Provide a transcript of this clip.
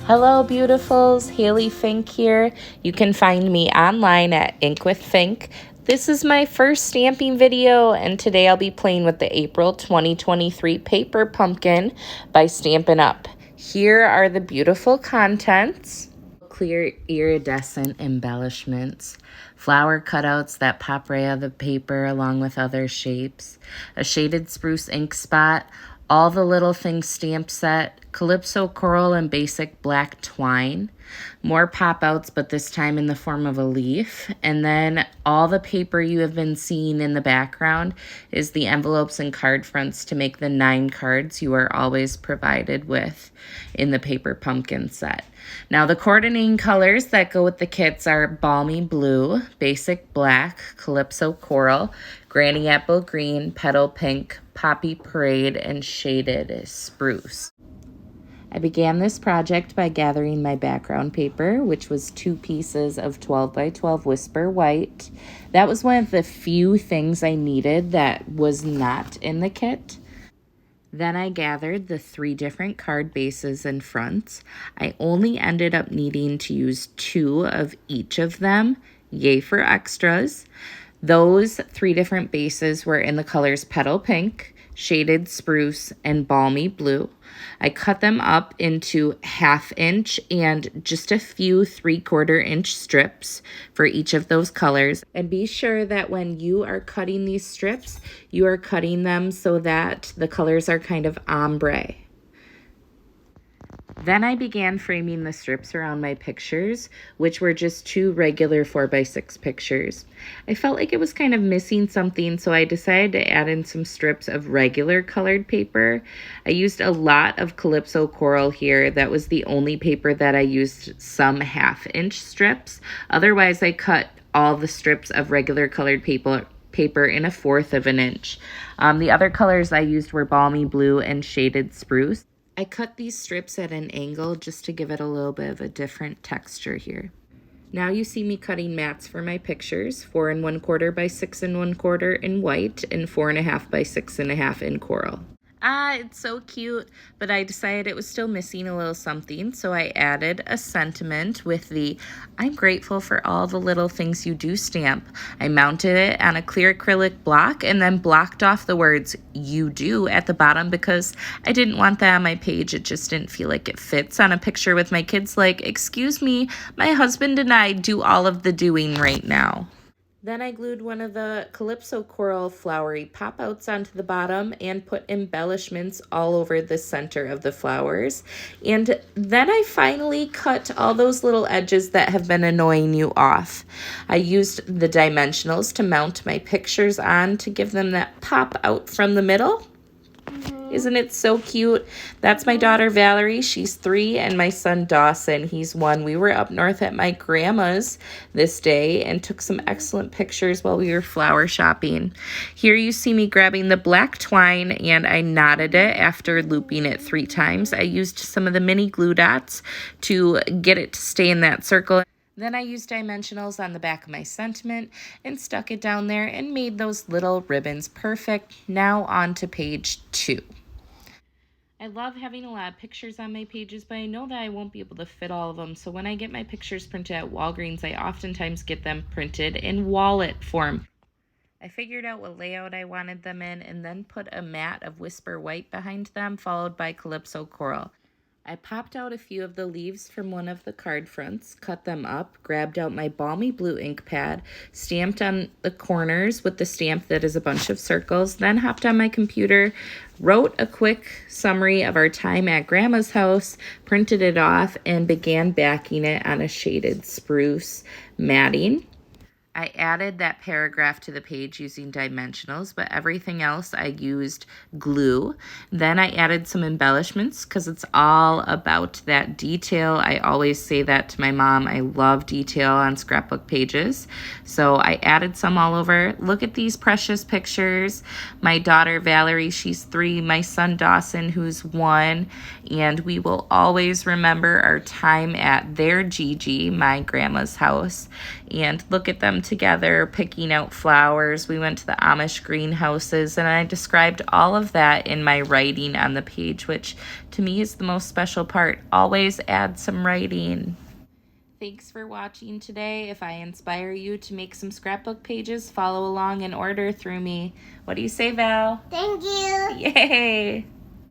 Hello beautifuls, Haley Fink here. You can find me online at Ink with Fink. This is my first stamping video, and today I'll be playing with the April 2023 paper pumpkin by Stampin' Up. Here are the beautiful contents. Clear iridescent embellishments, flower cutouts that pop right out of the paper along with other shapes, a shaded spruce ink spot, all the little things stamp set, calypso coral and basic black twine, more pop outs but this time in the form of a leaf, and then all the paper you have been seeing in the background is the envelopes and card fronts to make the 9 cards you are always provided with in the paper pumpkin set. Now the coordinating colors that go with the kits are balmy blue, basic black, calypso coral, granny apple green, petal pink, poppy parade, and shaded spruce. I began this project by gathering my background paper, which was 2 pieces of 12 by 12 Whisper White. That was one of the few things I needed that was not in the kit. Then I gathered the 3 different card bases and fronts. I only ended up needing to use 2 of each of them. Yay for extras. Those 3 different bases were in the colors Petal Pink, Shaded Spruce, and Balmy Blue. I cut them up into 1/2 inch and just a few 3/4 inch strips for each of those colors. And be sure that when you are cutting these strips, you are cutting them so that the colors are kind of ombre. Then I began framing the strips around my pictures, which were just 2 regular 4x6 pictures. I felt like it was kind of missing something, so I decided to add in some strips of regular colored paper. I used a lot of Calypso Coral here. That was the only paper that I used some 1/2 inch strips. Otherwise, I cut all the strips of regular colored paper in 1/4 of an inch. The other colors I used were Balmy Blue and Shaded Spruce. I cut these strips at an angle just to give it a little bit of a different texture here. Now you see me cutting mats for my pictures, 4 1/4 by 6 1/4 in white and 4 1/2 by 6 1/2 in coral. It's so cute, but I decided it was still missing a little something, so I added a sentiment with the "I'm grateful for all the little things you do" stamp. I mounted it on a clear acrylic block and then blocked off the words "you do" at the bottom because I didn't want that on my page. It just didn't feel like it fits on a picture with my kids like, "Excuse me, my husband and I do all of the doing right now." Then I glued one of the Calypso Coral flowery pop-outs onto the bottom and put embellishments all over the center of the flowers. And then I finally cut all those little edges that have been annoying you off. I used the dimensionals to mount my pictures on to give them that pop out from the middle. Isn't it so cute? That's my daughter Valerie, she's 3, and my son Dawson, he's 1. We were up north at my grandma's this day and took some excellent pictures while we were flower shopping. Here you see me grabbing the black twine and I knotted it after looping it 3 times. I used some of the mini glue dots to get it to stay in that circle. Then I used dimensionals on the back of my sentiment and stuck it down there and made those little ribbons perfect. Now on to page 2. I love having a lot of pictures on my pages, but I know that I won't be able to fit all of them. So when I get my pictures printed at Walgreens, I oftentimes get them printed in wallet form. I figured out what layout I wanted them in and then put a mat of Whisper White behind them, followed by Calypso Coral. I popped out a few of the leaves from one of the card fronts, cut them up, grabbed out my Balmy Blue ink pad, stamped on the corners with the stamp that is a bunch of circles, then hopped on my computer, wrote a quick summary of our time at Grandma's house, printed it off, and began backing it on a shaded spruce matting. I added that paragraph to the page using dimensionals, but everything else I used glue. Then I added some embellishments because it's all about that detail. I always say that to my mom. I love detail on scrapbook pages. So I added some all over. Look at these precious pictures. My daughter Valerie, she's 3. My son Dawson, who's 1. And we will always remember our time at their Gigi, my grandma's house. And look at them together, picking out flowers. We went to the Amish greenhouses, and I described all of that in my writing on the page, which to me is the most special part. Always add some writing. Thanks for watching today. If I inspire you to make some scrapbook pages, follow along and order through me. What do you say, Val? Thank you. Yay!